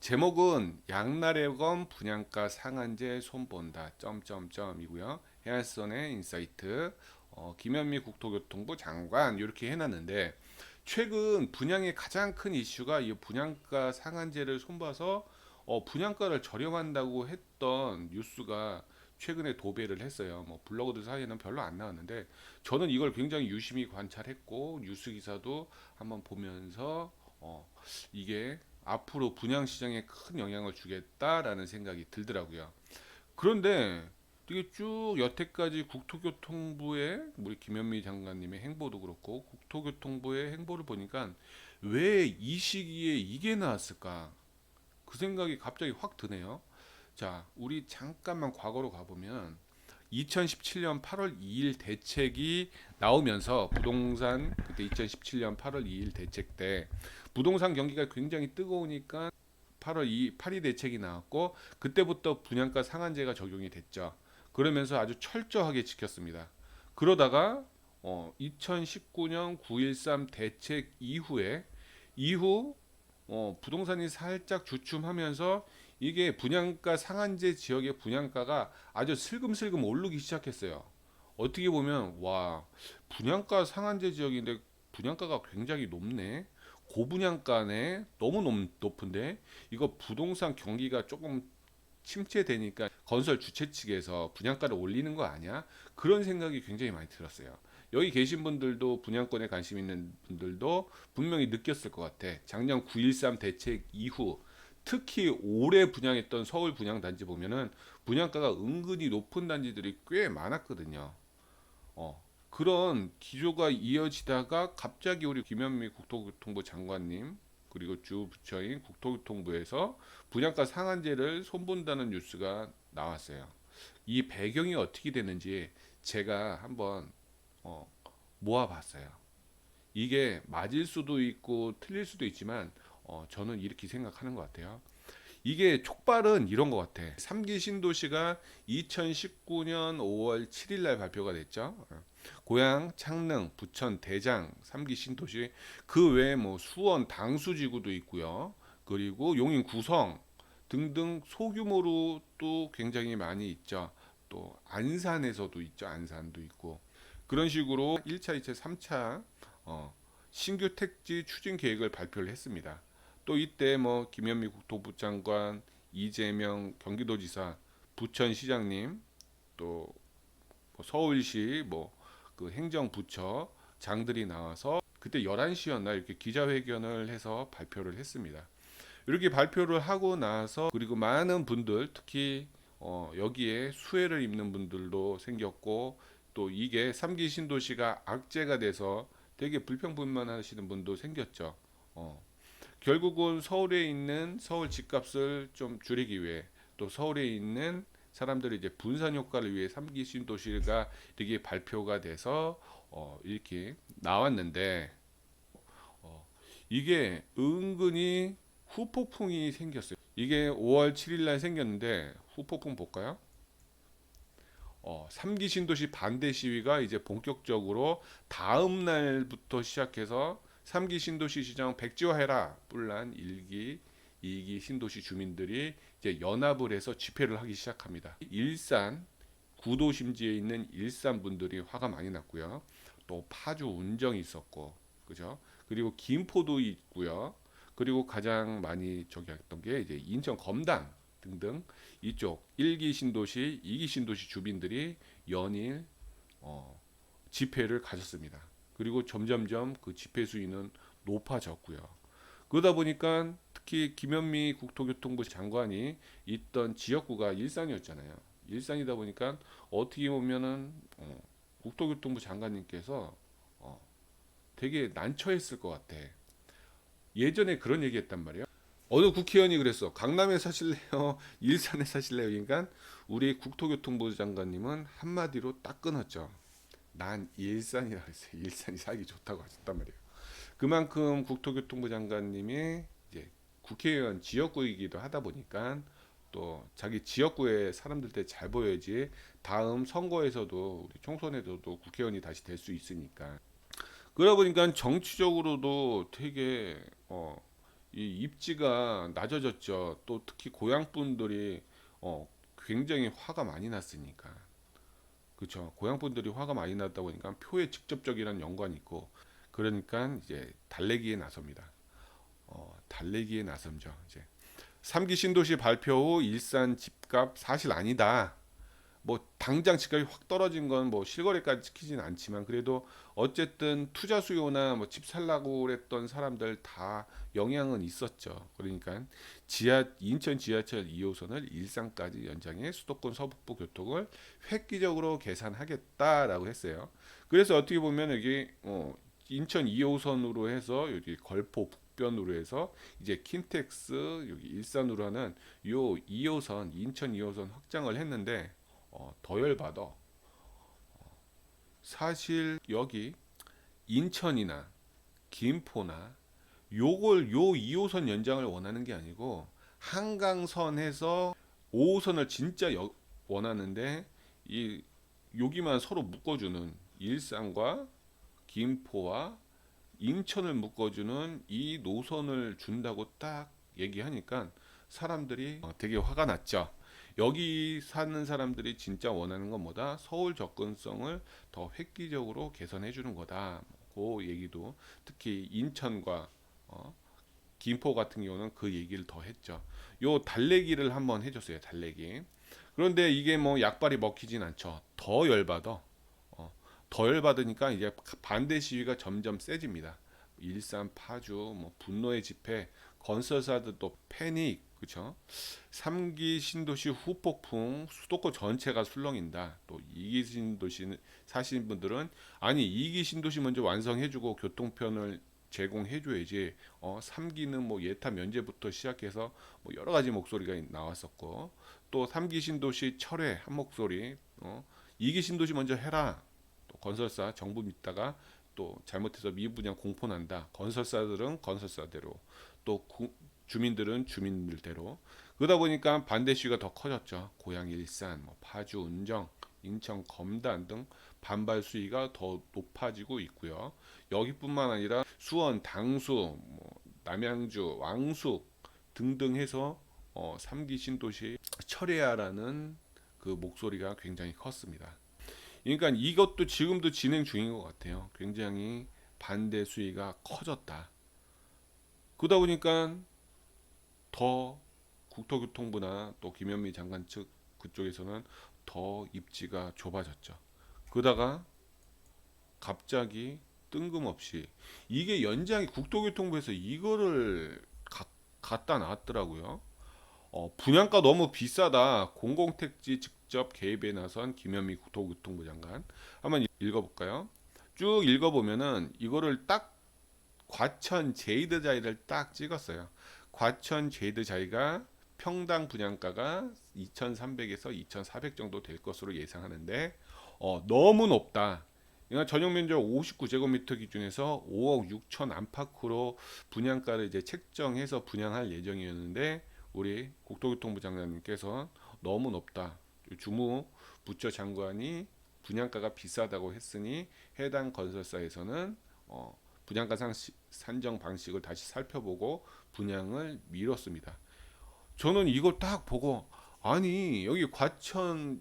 제목은 양날의검 분양가 상한제 손본다. 점점점이고요. 해안선의 인사이트. 김현미 국토교통부 장관 이렇게 해놨는데 최근 분양의 가장 큰 이슈가 이 분양가 상한제를 손봐서 분양가를 저렴한다고 했던 뉴스가 최근에 도배를 했어요. 뭐 블로거들 사이에는 별로 안 나왔는데 저는 이걸 굉장히 유심히 관찰했고 뉴스 기사도 한번 보면서 이게 앞으로 분양 시장에 큰 영향을 주겠다라는 생각이 들더라고요. 그런데 이게 쭉 여태까지 국토교통부의 우리 김현미 장관님의 행보도 그렇고 국토교통부의 행보를 보니까 왜 이 시기에 이게 나왔을까? 그 생각이 갑자기 확 드네요. 자, 우리 잠깐만 과거로 가보면 2017년 8월 2일 대책이 나오면서 부동산 그때 2017년 8월 2일 대책 때 부동산 경기가 굉장히 뜨거우니까 8위 대책이 나왔고 그때부터 분양가 상한제가 적용이 됐죠. 그러면서 아주 철저하게 지켰습니다. 그러다가 2019년 9.13 대책 이후 부동산이 살짝 주춤하면서 이게 분양가 상한제 지역의 분양가가 아주 슬금슬금 오르기 시작했어요. 어떻게 보면 와 분양가 상한제 지역인데 분양가가 굉장히 높네. 고분양가네. 너무 높은데 이거 부동산 경기가 조금 침체되니까 건설 주체 측에서 분양가를 올리는 거 아니야? 그런 생각이 굉장히 많이 들었어요. 여기 계신 분들도 분양권에 관심 있는 분들도 분명히 느꼈을 것 같아. 작년 9.13 대책 이후 특히 올해 분양했던 서울 분양 단지 보면은 분양가가 은근히 높은 단지들이 꽤 많았거든요. 그런 기조가 이어지다가 갑자기 우리 김현미 국토교통부 장관님 그리고 주 부처인 국토교통부에서 분양가 상한제를 손본다는 뉴스가 나왔어요. 이 배경이 어떻게 되는지 제가 한번 어, 모아봤어요. 이게 맞을 수도 있고 틀릴 수도 있지만 저는 이렇게 생각하는 것 같아요. 이게 촉발은 이런 것 같아. 3기 신도시가 2019년 5월 7일 날 발표가 됐죠. 고양, 창릉, 부천, 대장 3기 신도시 그 외에 뭐 수원, 당수지구도 있고요. 그리고 용인, 구성 등등 소규모로 또 굉장히 많이 있죠. 또 안산에서도 있죠. 안산도 있고 그런 식으로 1차, 2차, 3차 신규 택지 추진 계획을 발표를 했습니다. 또 이때 뭐 김현미 국토부 장관, 이재명 경기도지사, 부천시장님, 또 서울시 뭐 그 행정부처 장들이 나와서 그때 11시였나 이렇게 기자회견을 해서 발표를 했습니다. 이렇게 발표를 하고 나서 그리고 많은 분들 특히 여기에 수혜를 입는 분들도 생겼고 또 이게 3기 신도시가 악재가 돼서 되게 불평불만하시는 분도 생겼죠. 어, 결국은 서울에 있는 서울 집값을 좀 줄이기 위해 또 서울에 있는 사람들이 이제 분산 효과를 위해 3기 신도시가 이렇게 발표가 돼서 이렇게 나왔는데 어, 이게 은근히 후폭풍이 생겼어요. 이게 5월 7일 날 생겼는데 후폭풍 볼까요? 3기 신도시 반대 시위가 이제 본격적으로 다음 날부터 시작해서 3기 신도시 시정 백지화해라 뿔난 1기, 2기 신도시 주민들이 이제 연합을 해서 집회를 하기 시작합니다. 일산 구도심지에 있는 일산 분들이 화가 많이 났고요. 또 파주 운정이 있었고, 그죠? 그리고 김포도 있고요. 그리고 가장 많이 저기 했던 게 이제 인천 검단 등등 이쪽 1기 신도시, 2기 신도시 주민들이 연일 집회를 가졌습니다. 그리고 점점점 그 집회 수위는 높아졌고요. 그러다 보니까 특히 김현미 국토교통부 장관이 있던 지역구가 일산이었잖아요. 일산이다 보니까 어떻게 보면은 국토교통부 장관님께서 어, 되게 난처했을 것 같아. 예전에 그런 얘기했단 말이에요. 어느 국회의원이 그랬어. 강남에 사실래요? 일산에 사실래요? 그러니까 우리 국토교통부 장관님은 한마디로 딱 끊었죠. 난 일산이라 그랬어요. 일산이 살기 좋다고 하셨단 말이에요. 그만큼 국토교통부 장관님이 이제 국회의원 지역구이기도 하다 보니까 또 자기 지역구의 사람들한테 잘 보여야지 다음 선거에서도 우리 총선에서도 국회의원이 다시 될 수 있으니까. 그러다 보니까 정치적으로도 되게 이 입지가 낮아졌죠. 또 특히 고향 분들이 어, 굉장히 화가 많이 났으니까. 그렇죠. 고향 분들이 화가 많이 났다 보니까 표에 직접적인 연관이 있고, 그러니까 이제 달래기에 나섭니다. 달래기에 나섬죠. 이제 3기 신도시 발표 후 일산 집값 사실 아니다. 뭐 당장 집값이 확 떨어진 건 뭐 실거래까지 지키진 않지만, 그래도 어쨌든 투자 수요나 뭐 집 살라고 그랬던 사람들 다 영향은 있었죠. 그러니까 인천 지하철 2호선을 일산까지 연장해 수도권 서북부 교통을 획기적으로 개선하겠다라고 했어요. 그래서 어떻게 보면 여기 인천 2호선으로 해서 여기 걸포 북변으로 해서 이제 킨텍스 여기 일산으로 하는 요 2호선 인천 2호선 확장을 했는데, 더 열받아. 사실 여기 인천이나 김포나 요걸 요 2호선 연장을 원하는 게 아니고 한강선에서 5호선을 진짜 원하는데, 이 여기만 서로 묶어주는 일산과 김포와 인천을 묶어주는 이 노선을 준다고 딱 얘기하니까 사람들이 되게 화가 났죠. 여기 사는 사람들이 진짜 원하는 건 뭐다? 서울 접근성을 더 획기적으로 개선해 주는 거다. 그 얘기도 특히 인천과 김포 같은 경우는 그 얘기를 더 했죠. 요 달래기를 한번 해줬어요. 달래기. 그런데 이게 뭐 약발이 먹히진 않죠. 더 열받아. 더 열받으니까 이제 반대 시위가 점점 세집니다. 일산, 파주, 뭐 분노의 집회, 건설사들도 패닉, 그렇죠? 3기 신도시 후폭풍, 수도권 전체가 술렁인다. 또 2기 신도시 사시는 분들은 아니 2기 신도시 먼저 완성해주고 교통편을 제공해줘야지. 3기는 뭐 예타 면제부터 시작해서 뭐 여러 가지 목소리가 나왔었고, 또 3기 신도시 철회 한 목소리, 2기 신도시 먼저 해라. 또 건설사 정부 믿다가 또 잘못해서 미분양 공포난다. 건설사들은 건설사대로, 또 주민들은 주민들대로. 그러다 보니까 반대 시위가 더 커졌죠. 고양 일산, 뭐 파주, 운정, 인천, 검단 등 반발 수위가 더 높아지고 있고요. 여기뿐만 아니라 수원, 당수, 뭐 남양주, 왕숙 등등 해서 3기 신도시 철회하라는 그 목소리가 굉장히 컸습니다. 그러니까 이것도 지금도 진행 중인 것 같아요. 굉장히 반대 수위가 커졌다. 그러다 보니까 더 국토교통부나 또 김현미 장관 측 그쪽에서는 더 입지가 좁아졌죠. 그러다가 갑자기 뜬금없이 이게 연장이 국토교통부에서 이거를 갖다 놨더라고요. 분양가 너무 비싸다. 공공택지 직접 개입에 나선 김현미 국토교통부 장관. 한번 읽어볼까요? 쭉 읽어보면은 이거를 딱 과천 제이드자이를 딱 찍었어요. 과천 제이드자이가 평당 분양가가 2,300에서 2,400 정도 될 것으로 예상하는데, 너무 높다. 그러니까 전용 면적 59제곱미터 기준에서 5억 6천 안팎으로 분양가를 이제 책정해서 분양할 예정이었는데, 우리 국토교통부 장관님께서 너무 높다. 주무 부처 장관이 분양가가 비싸다고 했으니 해당 건설사에서는 분양가 산정 방식을 다시 살펴보고 분양을 미뤘습니다. 저는 이걸 딱 보고, 아니 여기 과천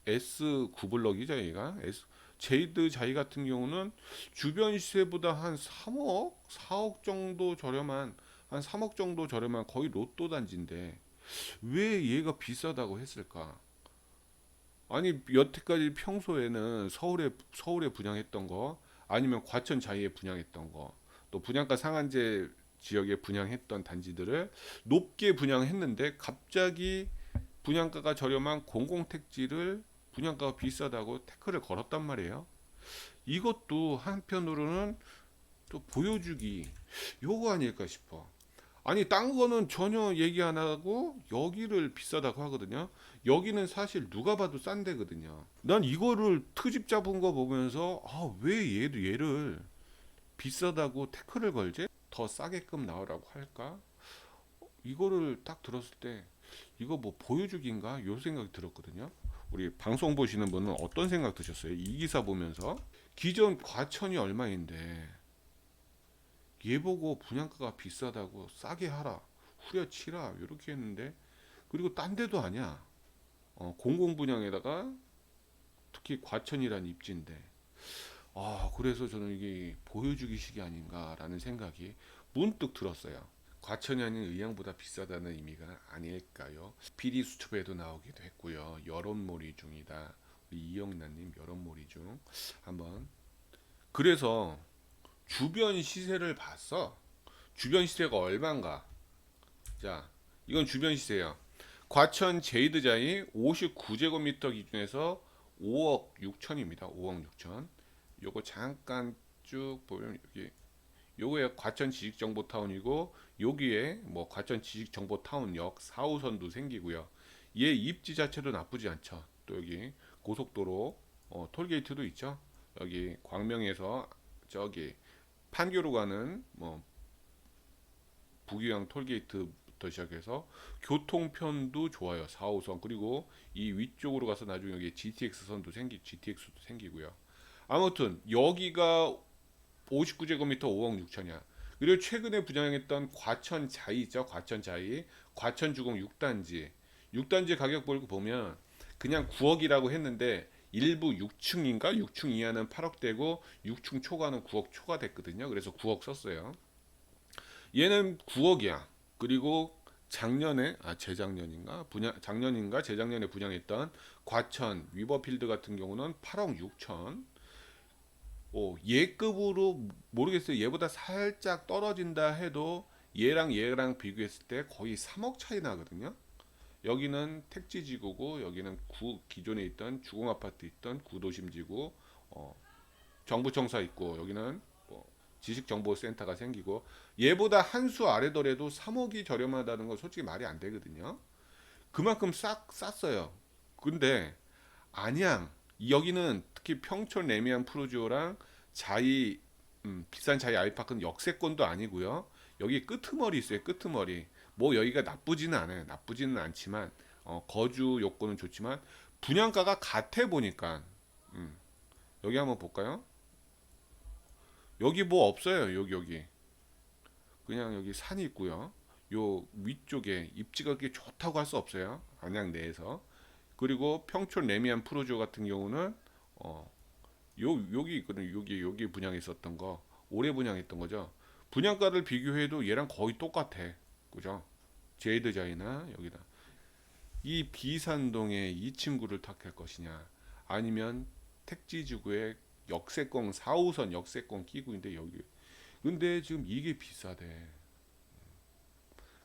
S 구블럭이죠, 얘가 제이드 자이 같은 경우는 주변 시세보다 한 3억, 4억 정도 저렴한, 한 3억 정도 저렴한 거의 로또 단지인데 왜 얘가 비싸다고 했을까? 아니 여태까지 평소에는 서울에 분양했던 거, 아니면 과천 자이에 분양했던 거, 또 분양가 상한제 지역에 분양했던 단지들을 높게 분양했는데 갑자기 분양가가 저렴한 공공택지를 분양가가 비싸다고 태클을 걸었단 말이에요. 이것도 한편으로는 또 보여주기 요거 아닐까 싶어. 아니 딴 거는 전혀 얘기 안 하고 여기를 비싸다고 하거든요. 여기는 사실 누가 봐도 싼 데거든요. 난 이거를 트집 잡은 거 보면서 왜 얘를 비싸다고 태클을 걸지? 더 싸게끔 나오라고 할까? 이거를 딱 들었을 때 이거 뭐 보여주기인가? 요 생각이 들었거든요. 우리 방송 보시는 분은 어떤 생각 드셨어요? 이 기사 보면서 기존 과천이 얼마인데 얘 보고 분양가가 비싸다고 싸게 하라, 후려치라 이렇게 했는데, 그리고 딴 데도 아니야. 공공 분양에다가 특히 과천이란 입지인데, 그래서 저는 이게 보여주기식이 아닌가라는 생각이 문득 들었어요. 과천이 아닌 의향보다 비싸다는 의미가 아닐까요? PD 수첩에도 나오기도 했고요. 여론몰이 중이다. 우리 이영란님 여론몰이 중 한번. 그래서 주변 시세를 봤어. 주변 시세가 얼마인가? 자, 이건 주변 시세야. 과천 제이드자이 59제곱미터 기준에서 5억 6천입니다. 5억 6천. 요거 잠깐 쭉 보면 여기 요거에 과천 지식정보타운이고, 여기에 뭐 과천 지식정보타운역 4호선도 생기고요. 얘 입지 자체도 나쁘지 않죠. 또 여기 고속도로 톨게이트도 있죠. 여기 광명에서 저기 판교로 가는 뭐 북이양 톨게이트부터 시작해서 교통편도 좋아요. 4호선. 그리고 이 위쪽으로 가서 나중에 여기 GTX도 생기고요. 아무튼 여기가 59제곱미터 5억 6천이야. 그리고 최근에 분양했던 과천 자이 있죠. 과천 자이. 과천 주공 6단지. 6단지 가격 보면 그냥 9억이라고 했는데 일부 6층인가? 6층 이하는 8억대고 6층 초과는 9억 초과됐거든요. 그래서 9억 썼어요. 얘는 9억이야. 그리고 작년인가 재작년에 분양했던 과천 위버필드 같은 경우는 8억 6천. 얘급으로 모르겠어요. 얘보다 살짝 떨어진다 해도 얘랑 비교했을 때 거의 3억 차이 나거든요. 여기는 택지지구고, 여기는 기존에 있던 주공아파트 있던 구도심지구, 정부청사 있고, 여기는 뭐 지식정보센터가 생기고, 얘보다 한 수 아래더라도 3억이 저렴하다는 건 솔직히 말이 안 되거든요. 그만큼 쌌어요. 근데 안양, 여기는 특히 평촌 레미안 프루지오랑 자이, 비싼 자이 아이파크는 역세권도 아니고요. 여기 끄트머리 있어요. 끄트머리. 뭐 여기가 나쁘지는 않아요. 나쁘지는 않지만 거주 요건은 좋지만 분양가가 같아 보니까, 여기 한번 볼까요? 여기 뭐 없어요. 여기 그냥 여기 산이 있고요. 요 위쪽에 입지가 그렇게 좋다고 할 수 없어요. 안양 내에서. 그리고 평촌 레미안 프로조 같은 경우는 여기 있거든요. 여기 분양했었던 거, 올해 분양했던 거죠. 분양가를 비교해도 얘랑 거의 똑같아. 그죠? 제이드자이나 여기다. 이 비산동에 이 친구를 택할 것이냐, 아니면 택지지구에 역세권 4호선 역세권 끼고 있는데 여기. 근데 지금 이게 비싸대.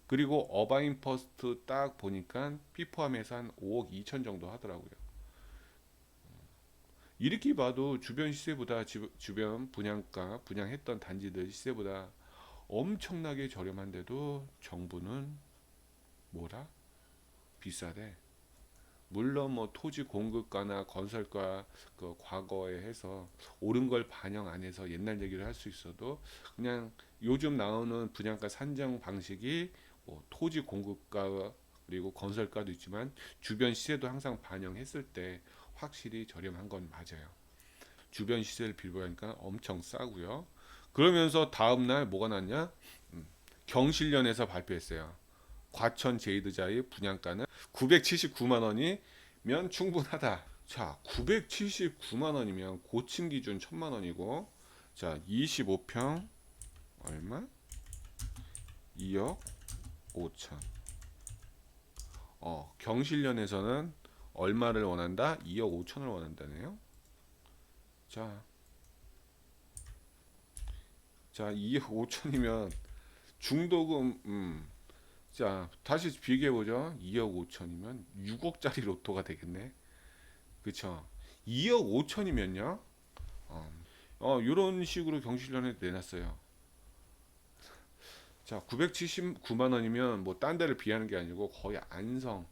그리고 어바인 퍼스트 딱 보니까 피 포함해서 한 5억 2천 정도 하더라고요. 이렇게 봐도 주변 시세보다 주변 분양했던 단지들 시세보다 엄청나게 저렴한데도 정부는 뭐라? 비싸대. 물론 뭐 토지 공급가나 건설가 그 과거에 해서 오른 걸 반영 안 해서 옛날 얘기를 할 수 있어도, 그냥 요즘 나오는 분양가 산정 방식이 뭐 토지 공급가 그리고 건설가도 있지만 주변 시세도 항상 반영했을 때 확실히 저렴한 건 맞아요. 주변 시세를 비교하니까 엄청 싸고요. 그러면서 다음날 뭐가 났냐? 경실련에서 발표했어요. 과천 제이드자의 분양가는 979만 원이면 충분하다. 자, 979만 원이면 고층 기준 1000만 원이고, 자, 25평 얼마? 2억 5천. 경실련에서는 얼마를 원한다? 2억 5천을 원한다네요. 자, 2억 5천이면 중도금, 자, 다시 비교해 보죠. 2억 5천이면 6억짜리 로또가 되겠네. 그쵸? 2억 5천이면요. 이런 식으로 경실련에 내놨어요. 자, 979만 원이면 뭐 딴 데를 비하는 게 아니고 거의 안성,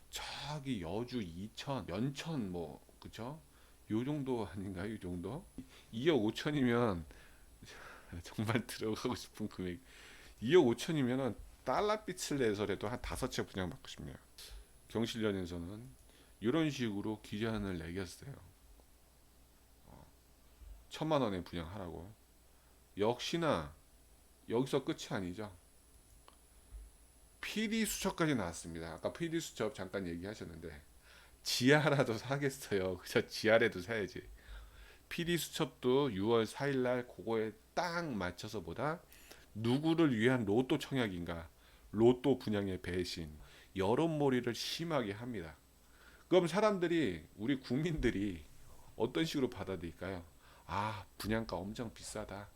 저기 여주 이천, 연천 뭐 그쵸? 요 정도 아닌가요? 이 정도? 2억 5천이면 정말 들어가고 싶은 금액. 2억 5천이면은 달러빛을 내서라도 한 5채 분양받고 싶네요. 경실련에서는 이런 식으로 기한을 내겼어요. 1000만 원에 분양하라고. 역시나 여기서 끝이 아니죠. PD 수첩까지 나왔습니다. 아까 PD 수첩 잠깐 얘기하셨는데 지하라도 사겠어요. 그죠? 지하라도 사야지. PD 수첩도 6월 4일 날 그거에 딱 맞춰서 보다 누구를 위한 로또 청약인가? 로또 분양의 배신. 여론몰이를 심하게 합니다. 그럼 사람들이 우리 국민들이 어떤 식으로 받아들일까요? 아, 분양가 엄청 비싸다.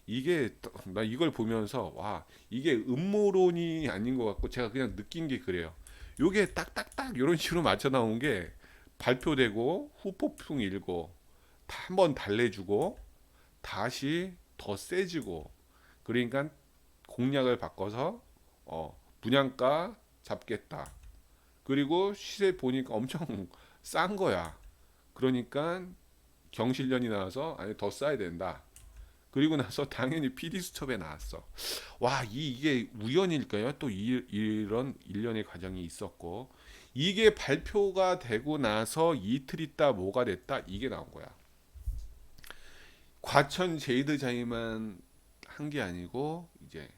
이게 나 이걸 보면서 와, 이게 음모론이 아닌 것 같고 제가 그냥 느낀 게 그래요. 요게 딱딱딱 이런 식으로 맞춰 나온 게 발표되고 후폭풍 일고 한 번 달래주고 다시 더 세지고 그러니까 공략을 바꿔서 분양가 잡겠다. 그리고 시세 보니까 엄청 싼 거야. 그러니까 경실련이 나와서 아니 더 싸야 된다. 그리고 나서 당연히 PD 수첩에 나왔어. 와, 이게 우연일까요? 또 이런 일련의 과정이 있었고 이게 발표가 되고 나서 이틀 있다 뭐가 됐다 이게 나온 거야. 과천 제이드 자이만 한 게 아니고 이제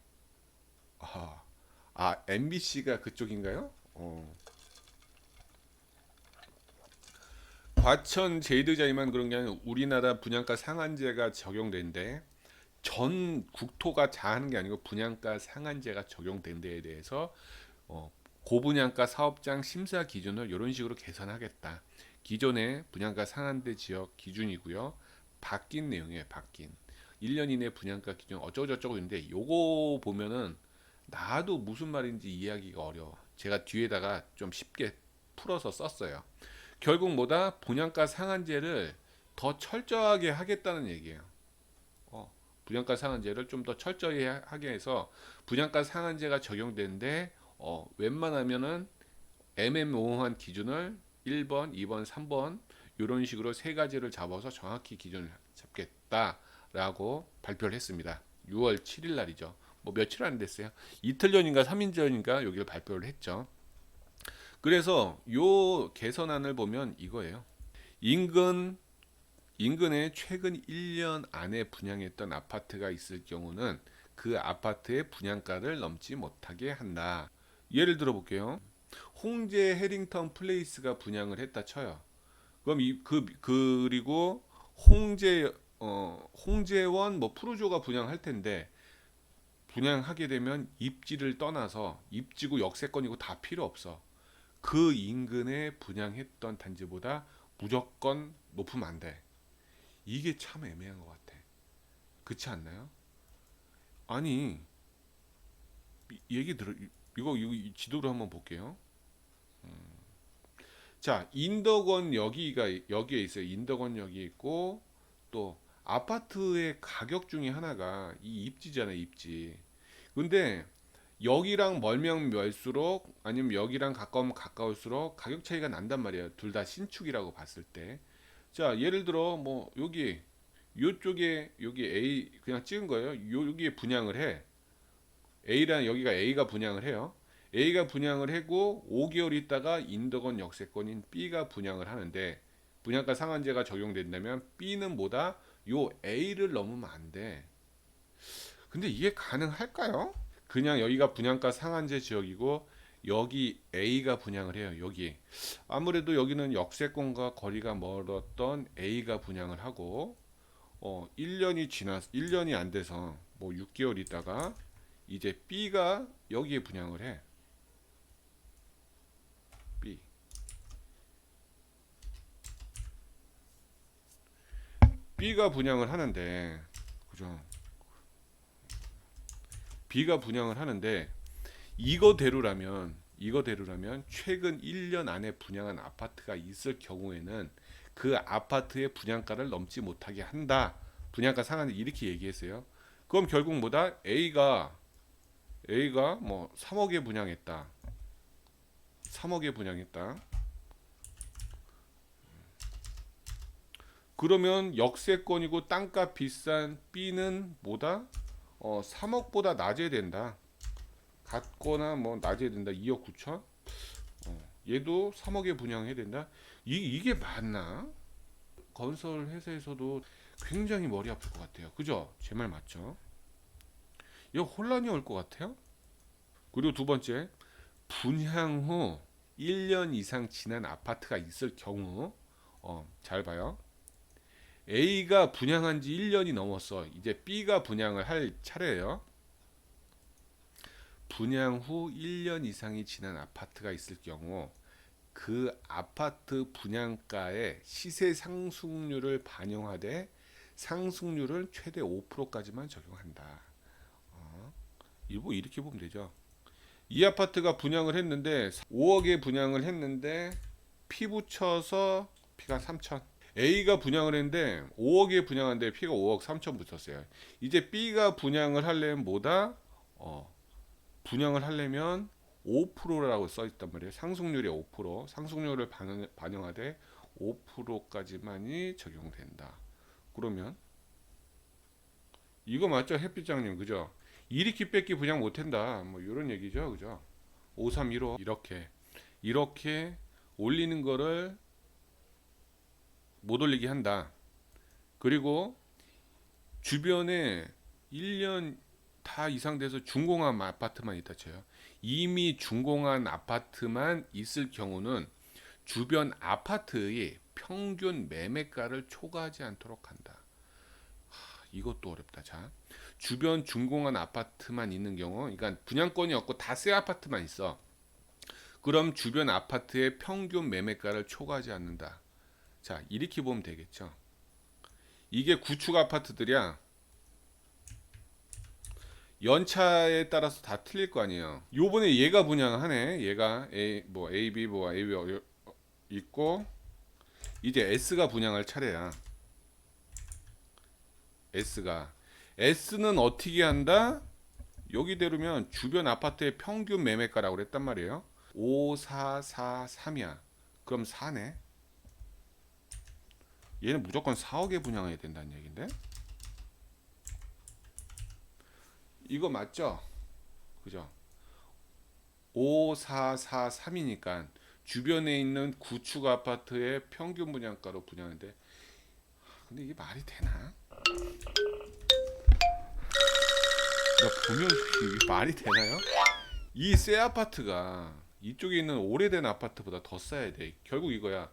MBC가 그쪽인가요? 과천 제이드 자이만 그런 게 아니라 우리나라 분양가 상한제가 적용된대. 전 국토가 자하는 게 아니고 분양가 상한제가 적용된 데에 대해서 고분양가 사업장 심사 기준을 이런 식으로 개선하겠다. 기존의 분양가 상한제 지역 기준이고요. 바뀐 내용이에요. 바뀐 1년 이내 분양가 기준 어쩌고저쩌고 있는데 요거 보면은 나도 무슨 말인지 이해하기가 어려워. 제가 뒤에다가 좀 쉽게 풀어서 썼어요. 결국 뭐다? 분양가 상한제를 더 철저하게 하겠다는 얘기예요. 분양가 상한제를 좀 더 철저히 하게 해서 분양가 상한제가 적용되는데 웬만하면은 애매모호한 기준을 1번, 2번, 3번 이런 식으로 세 가지를 잡아서 정확히 기준을 잡겠다라고 발표를 했습니다. 6월 7일 날이죠. 뭐 며칠 안 됐어요. 이틀 전인가 3일 전인가 여기를 발표를 했죠. 그래서 요 개선안을 보면 이거예요. 인근에 최근 1년 안에 분양했던 아파트가 있을 경우는 그 아파트의 분양가를 넘지 못하게 한다. 예를 들어 볼게요. 홍제 해링턴 플레이스가 분양을 했다 쳐요. 그럼 그리고 홍제원 뭐 푸르조가 분양할 텐데 분양하게 되면 입지를 떠나서 입지고 역세권이고 다 필요 없어. 그 인근에 분양했던 단지보다 무조건 높으면 안 돼. 이게 참 애매한 것 같아. 그렇지 않나요? 아니, 얘기 들어 이거 지도를 한번 볼게요. 자, 여기에 있어요. 인덕원역이 있고 또 아파트의 가격 중에 하나가 이 입지잖아요, 입지. 근데 여기랑 멀면 멀수록 아니면 여기랑 가까우면 가까울수록 가격 차이가 난단 말이에요. 둘 다 신축이라고 봤을 때. 자, 예를 들어 뭐 여기 요쪽에 여기 A 그냥 찍은 거예요. 여기에 분양을 해. 여기가 A가 분양을 해요. A가 분양을 하고 5개월 있다가 인덕원 역세권인 B가 분양을 하는데 분양가 상한제가 적용된다면 B는 뭐다? 요 A를 넘으면 안 돼. 근데 이게 가능할까요? 그냥 여기가 분양가 상한제 지역이고 여기 A가 분양을 해요. 여기 아무래도 여기는 역세권과 거리가 멀었던 A가 분양을 하고 1년이 안 돼서 뭐 6개월 있다가 이제 B가 여기에 분양을 해. B. B가 분양을 하는데 그죠? B가 분양을 하는데 이거대로라면 최근 1년 안에 분양한 아파트가 있을 경우에는 그 아파트의 분양가를 넘지 못하게 한다. 분양가 상한제 이렇게 얘기했어요. 그럼 결국 뭐다? A가 뭐 3억에 분양했다. 3억에 분양했다. 그러면 역세권이고 땅값 비싼 B는 뭐다? 3억보다 낮아야 된다. 같거나 뭐 낮아야 된다. 2억 9천. 얘도 3억에 분양해야 된다. 이게 맞나? 건설 회사에서도 굉장히 머리 아플 것 같아요. 그죠? 제 말 맞죠? 이거 혼란이 올 것 같아요. 그리고 두 번째, 분양 후 1년 이상 지난 아파트가 있을 경우, 잘 봐요. A가 분양한 지 1년이 넘었어. 이제 B가 분양을 할 차례예요. 분양 후 1년 이상이 지난 아파트가 있을 경우 그 아파트 분양가의 시세 상승률을 반영하되 상승률은 최대 5%까지만 적용한다. 이거 이렇게 보면 되죠. 이 아파트가 분양을 했는데 5억에 분양을 했는데 P 붙여서 P가 3천. A가 분양을 했는데 5억에 분양한데 P가 5억 3천 붙었어요. 이제 B가 분양을 하려면 뭐다? 분양을 하려면 5%라고 써 있단 말이에요. 상승률이 5%, 상승률을 반영하되 5%까지만이 적용된다. 그러면 이거 맞죠, 햇빛장님, 그죠? 이리키 뺏기 분양 못한다, 뭐 이런 얘기죠, 그죠? 5315 이렇게 올리는 거를 못 올리게 한다. 그리고 주변에 1년 다 이상 돼서 준공한 아파트만 있다 쳐요. 이미 준공한 아파트만 있을 경우는 주변 아파트의 평균 매매가를 초과하지 않도록 한다. 이것도 어렵다. 자, 주변 준공한 아파트만 있는 경우, 그러니까 분양권이 없고 다 새 아파트만 있어. 그럼 주변 아파트의 평균 매매가를 초과하지 않는다. 자, 이렇게 보면 되겠죠. 이게 구축 아파트들이야. 연차에 따라서 다 틀릴 거 아니에요. 요번에 얘가 분양하네. 얘가 A, B, A, B 있고 이제 S가 분양할 차례야. S는 어떻게 한다? 여기대로면 주변 아파트의 평균 매매가라고 그랬단 말이에요. 5443이야. 그럼 4네. 얘는 무조건 4억에 분양해야 된다는 얘긴데. 이거 맞죠? 그죠? 5443이니까 주변에 있는 구축 아파트의 평균 분양가로 분양하는데, 근데 이게 말이 되나? 나 보면 이게 말이 되나요? 이 새 아파트가 이쪽에 있는 오래된 아파트보다 더 싸야 돼. 결국 이거야.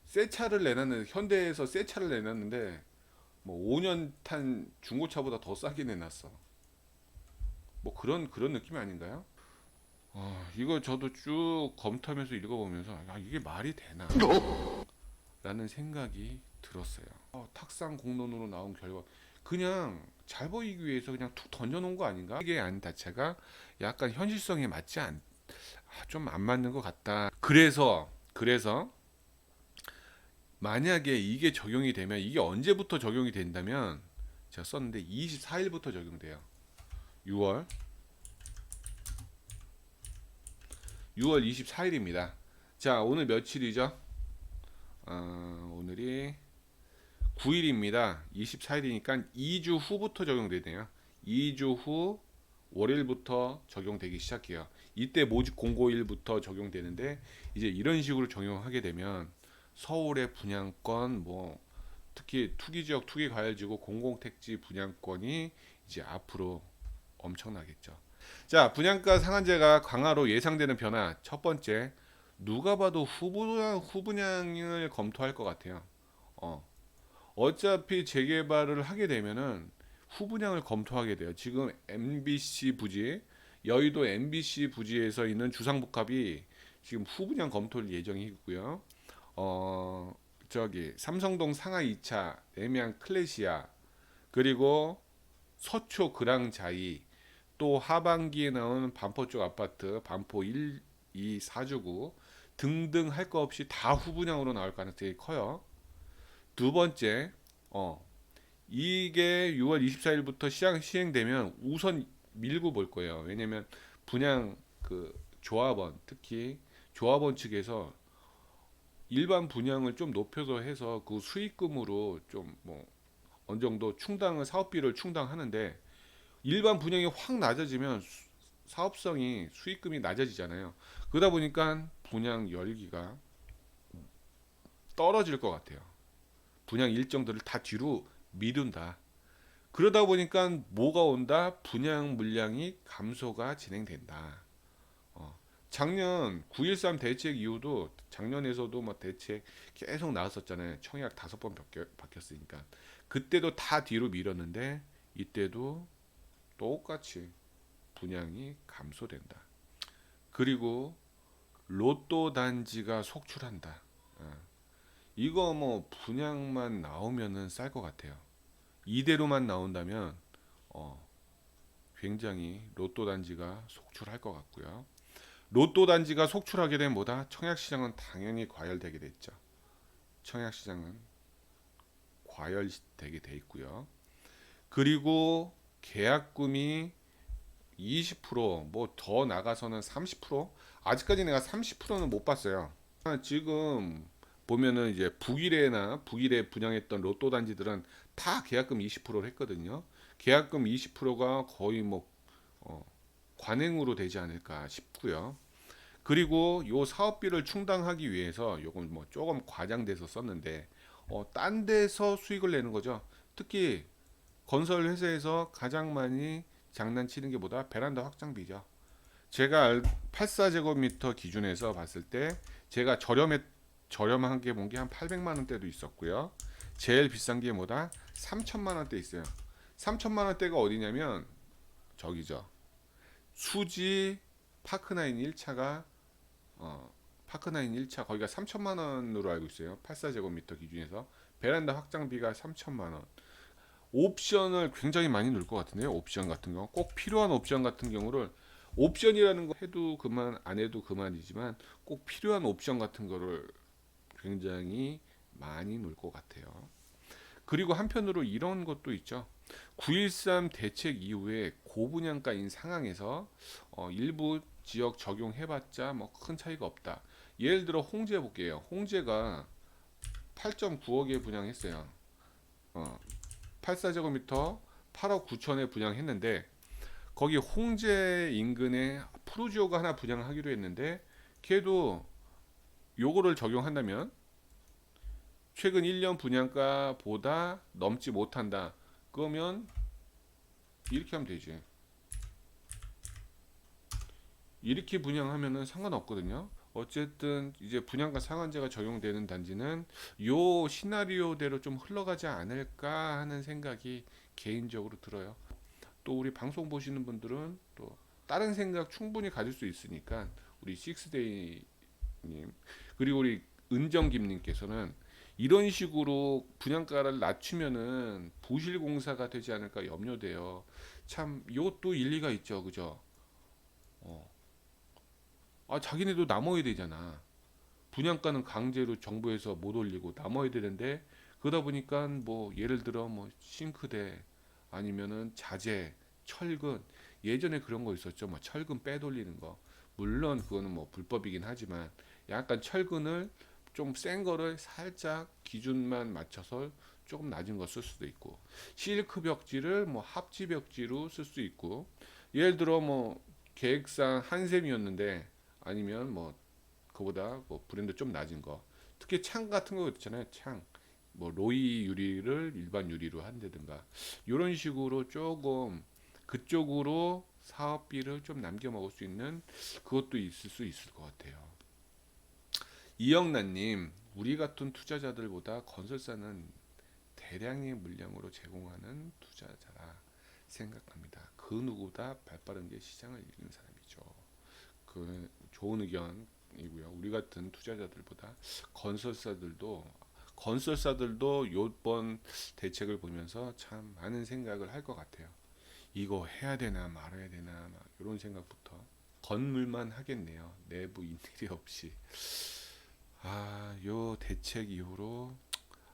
새 차를 내놨는데, 현대에서 새 차를 내놨는데 뭐 5년 탄 중고차보다 더 싸게 내놨어. 뭐 그런 느낌 아닌가요? 이거 저도 쭉 검토하면서 읽어보면서 이게 말이 되나? 라는 생각이 들었어요. 탁상 공론으로 나온 결과 그냥 잘 보이기 위해서 그냥 툭 던져놓은 거 아닌가? 이게 안 자체가 약간 현실성에 맞지 좀 안 맞는 것 같다. 그래서 만약에 이게 적용이 되면, 이게 언제부터 적용이 된다면, 제가 썼는데 24일부터 적용돼요. 6월 24일입니다. 자, 오늘 며칠이죠? 오늘이 9일입니다. 24일이니까 2주 후부터 적용되네요. 2주 후 월요일부터 적용되기 시작해요. 이때 모집 공고일부터 적용되는데, 이제 이런 식으로 적용하게 되면 서울의 분양권, 뭐 특히 투기지역 투기과열지구 공공택지 분양권이 이제 앞으로 엄청나겠죠. 자, 분양가 상한제가 강화로 예상되는 변화. 첫 번째, 누가 봐도 후분양을 검토할 것 같아요. 어차피 재개발을 하게 되면은 후분양을 검토하게 돼요. 지금 MBC 부지, 여의도 MBC 부지에서 있는 주상복합이 지금 후분양 검토를 예정이 있고요. 삼성동 상하 2차 애매한 클래시아, 그리고 서초 그랑자이, 또 하반기에 나오는 반포 쪽 아파트 반포 1, 2, 4주구 등등 할 거 없이 다 후분양으로 나올 가능성이 커요. 두 번째, 이게 6월 24일부터 시행되면 우선 밀고 볼 거예요. 왜냐면 분양 그 조합원, 특히 조합원 측에서 일반 분양을 좀 높여서 해서 그 수익금으로 좀 뭐 어느 정도 사업비를 충당하는데, 일반 분양이 확 낮아지면 사업성이 수익금이 낮아지잖아요. 그러다 보니까 분양 열기가 떨어질 것 같아요. 분양 일정들을 다 뒤로 미룬다. 그러다 보니까 뭐가 온다? 분양 물량이 감소가 진행된다. 어, 작년 9.13 대책 이후도 작년에서도 뭐 대책 계속 나왔었잖아요. 청약 5번 바뀌었으니까. 그때도 다 뒤로 밀었는데 이때도 똑같이 분양이 감소된다. 그리고 로또 단지가 속출한다. 어, 이거 뭐 분양만 나오면은 쌀 것 같아요. 이대로만 나온다면 어, 굉장히 로또 단지가 속출할 것 같고요. 로또 단지가 속출하게 된 뭐다? 청약 시장은 당연히 과열되게 됐죠. 청약 시장은 과열되게 돼 있고요. 그리고 계약금이 20%뭐 더 나가서는 30%? 아직까지 내가 30%는 못 봤어요. 지금 보면은 이제 북일에 분양했던 로또 단지들은 다 계약금 20%를 했거든요. 계약금 20%가 거의 뭐 어, 관행으로 되지 않을까 싶고요. 그리고 요 사업비를 충당하기 위해서 요건 뭐 조금 과장돼서 썼는데 딴 데서 수익을 내는 거죠. 특히 건설 회사에서 가장 많이 장난치는 게 뭐다? 베란다 확장비죠. 제가 84제곱미터 기준에서 봤을 때 제가 저렴한 게 본 게 한 800만 원대도 있었고요. 제일 비싼 게 뭐다? 3천만 원대 있어요. 3천만 원대가 어디냐면 저기죠. 수지 파크나인 1차가 파크나인 1차 거기가 3천만 원으로 알고 있어요. 84제곱미터 기준에서 베란다 확장비가 3천만 원. 옵션을 굉장히 많이 넣을 것 같은데요. 옵션 같은 경우 꼭 필요한 옵션 같은 경우를 옵션이라는 거 해도 그만 안 해도 그만이지만 꼭 필요한 옵션 같은 거를 굉장히 많이 넣을 것 같아요. 그리고 한편으로 이런 것도 있죠. 9.13 대책 이후에 고분양가인 상황에서 일부 지역 적용해봤자 뭐 큰 차이가 없다. 예를 들어 홍제 볼게요. 홍제가 8.9억에 분양했어요. 84제곱미터 8억 9천에 분양했는데 거기 홍제 인근에 푸르지오가 하나 분양하기로 했는데 걔도 요거를 적용한다면 최근 1년 분양가보다 넘지 못한다. 그러면 이렇게 하면 되지. 이렇게 분양하면은 상관없거든요. 어쨌든 이제 분양가 상한제가 적용되는 단지는 요 시나리오대로 좀 흘러가지 않을까 하는 생각이 개인적으로 들어요. 또 우리 방송 보시는 분들은 또 다른 생각 충분히 가질 수 있으니까 우리 식스데이님 그리고 우리 은정김님께서는 이런 식으로 분양가를 낮추면은 부실공사가 되지 않을까 염려돼요. 참 이것도 일리가 있죠, 그죠? 어. 자기네도 남아야 되잖아. 분양가는 강제로 정부에서 못 올리고 남아야 되는데 그러다 보니까 뭐 예를 들어 뭐 싱크대 아니면은 자재, 철근 예전에 그런 거 있었죠. 뭐 철근 빼돌리는 거. 물론 그거는 뭐 불법이긴 하지만 약간 철근을 좀 센 거를 살짝 기준만 맞춰서 조금 낮은 거 쓸 수도 있고 실크 벽지를 뭐 합지 벽지로 쓸 수 있고 예를 들어 뭐 계획상 한샘이었는데 아니면 뭐 그보다 뭐 브랜드 좀 낮은 거. 특히 창 같은 거 있잖아요. 창. 뭐 로이 유리를 일반 유리로 한다든가 이런 식으로 조금 그쪽으로 사업비를 좀 남겨 먹을 수 있는 그것도 있을 수 있을 것 같아요. 이영란님, 우리 같은 투자자들보다 건설사는 대량의 물량으로 제공하는 투자자라 생각합니다. 그 누구보다 발빠른 게 시장을 이기는 사람이죠. 그 좋은 의견이고요. 우리 같은 투자자들보다 건설사들도 요번 대책을 보면서 참 많은 생각을 할 것 같아요. 이거 해야 되나 말아야 되나 막 이런 생각부터 건물만 하겠네요. 내부 인테리어 없이. 요 대책 이후로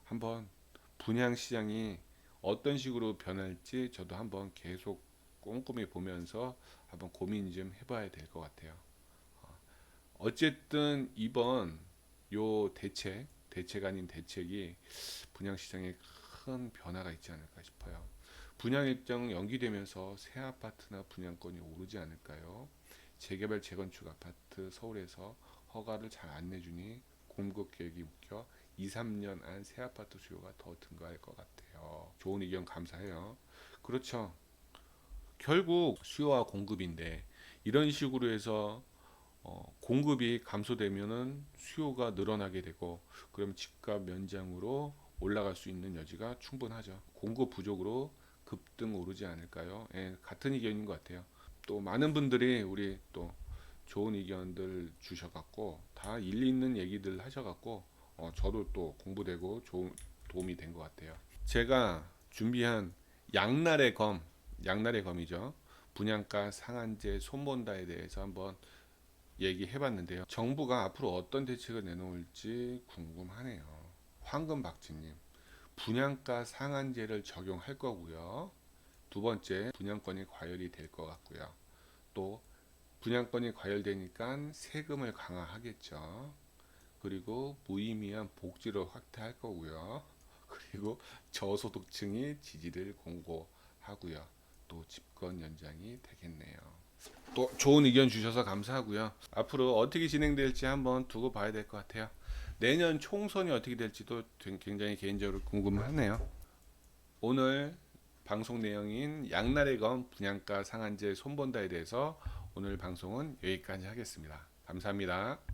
한번 분양 시장이 어떤 식으로 변할지 저도 한번 계속 꼼꼼히 보면서 한번 고민 좀 해봐야 될 것 같아요. 어쨌든 이번 요 대책 아닌 대책이 분양 시장에 큰 변화가 있지 않을까 싶어요. 분양 일정 연기되면서 새 아파트나 분양권이 오르지 않을까요? 재개발 재건축 아파트 서울에서 허가를 잘 안 내주니 공급 계획이 묶여 2, 3년 안 새 아파트 수요가 더 증가할 것 같아요. 좋은 의견 감사해요. 그렇죠. 결국 수요와 공급인데 이런 식으로 해서 공급이 감소되면은 수요가 늘어나게 되고 그러면 집값 연장으로 올라갈 수 있는 여지가 충분하죠. 공급 부족으로 급등 오르지 않을까요? 예, 같은 의견인 것 같아요. 또 많은 분들이 우리 또 좋은 의견들 주셔갖고 다 일리 있는 얘기들 하셔갖고 저도 또 공부되고 좋은 도움이 된 것 같아요. 제가 준비한 양날의 검, 양날의 검이죠. 분양가 상한제 손본다에 대해서 한번 얘기해봤는데요. 정부가 앞으로 어떤 대책을 내놓을지 궁금하네요. 황금박쥐님, 분양가 상한제를 적용할 거고요. 두 번째, 분양권이 과열이 될 것 같고요. 또 분양권이 과열되니까 세금을 강화하겠죠. 그리고 무의미한 복지를 확대할 거고요. 그리고 저소득층이 지지를 공고하고요. 또 집권 연장이 되겠네요. 또 좋은 의견 주셔서 감사하고요. 앞으로 어떻게 진행될지 한번 두고 봐야 될 것 같아요. 내년 총선이 어떻게 될지도 굉장히 개인적으로 궁금하네요. 오늘 방송 내용인 양날의 검 분양가 상한제 손본다에 대해서 오늘 방송은 여기까지 하겠습니다. 감사합니다.